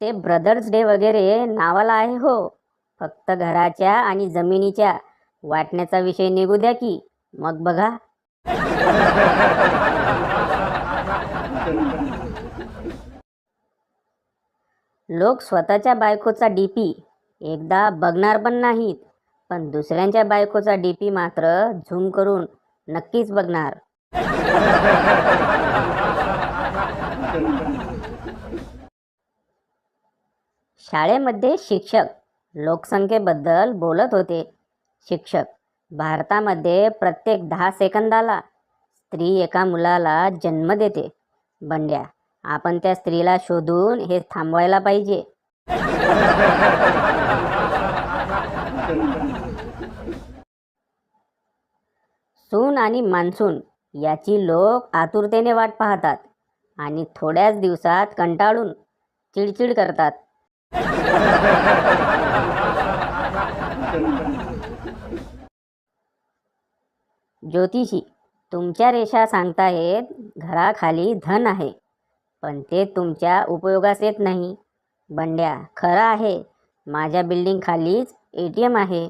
ते brothers day वगैरे नावाला आहे हो. फक्त घराच्या आणि जमिनीच्या वाटण्याचा विषय निघू द्या की मग बघा. लोक स्वतःच्या बायकोचा डीपी एकदा बघणार पण नाहीत, पण दुसऱ्यांच्या बायकोचा डीपी मात्र झूम करून नक्कीच बघणार. शाळेमध्ये शिक्षक लोकसंख्येबद्दल बोलत होते. शिक्षक, भारतामध्ये प्रत्येक 10 सेकंदाला स्त्री एका मुलाला जन्म देते. बंड्या, आपण त्या स्त्रीला शोधून हे थांबवायला पाहिजे. सून आणि मान्सून याची लोक आतुरतेने वाट पाहतात आणि थोड्याच दिवसात कंटाळून चिडचिड करतात. ज्योतिषी, तुमच्या रेषा सांगतायत घराखाली धन आहे, पण ते तुमच्या उपयोगास येत नाही. बंड्या, खरं आहे, माझ्या बिल्डिंग खालीच ATM आहे.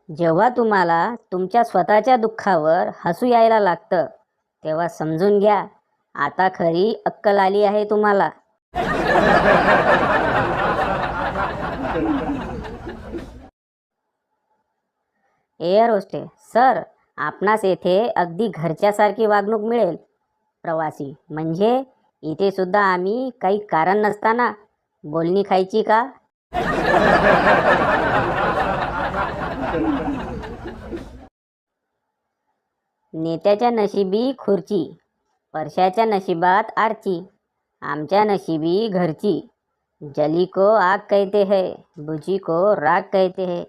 जेव्हा तुम्हाला तुमच्या स्वतःच्या दुःखावर हसू यायला लागतं तेव्हा समजून घ्या, आता खरी अक्कल आली आहे तुम्हाला. एअर होस्टेस, सर, आपणास येथे अगदी घरच्यासारखी वागणूक मिळेल. प्रवासी, म्हणजे इथे सुद्धा आम्ही काही कारण नसताना बोलणी खायची का? नेत्याच्या नशिबी खुर्ची, परशाच्या नशिबात आरची, आमच्या नशिबी घरची. जली को आग कहते हैं, बुझी को राग कहते हैं.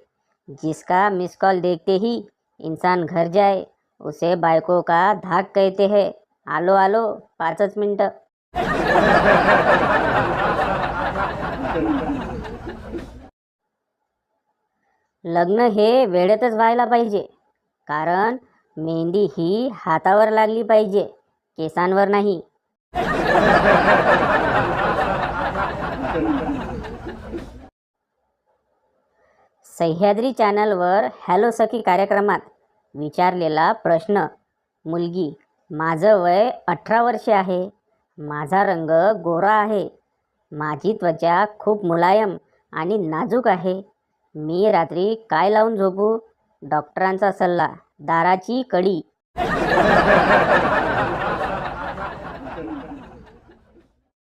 जिसका मिस कॉल देखते ही इंसान घर जाए उसे बायको का धाक कहते हैं. आलो आलो, 5च मिनटं. लग्न हे वेळेतच व्हायला पाहिजे, कारण मेहंदी ही हातावर लागली पाहिजे, केसांवर नाही. सह्याद्री चॅनलवर हॅलो सखी कार्यक्रमात विचारलेला प्रश्न. मुलगी, माझं वय 18 वर्षे आहे, माझा रंग गोरा आहे, माझी त्वचा खूप मुलायम आणि नाजूक आहे, मी रात्री काय लावून झोपू? डॉक्टरांचा सल्ला, दाराची कडी.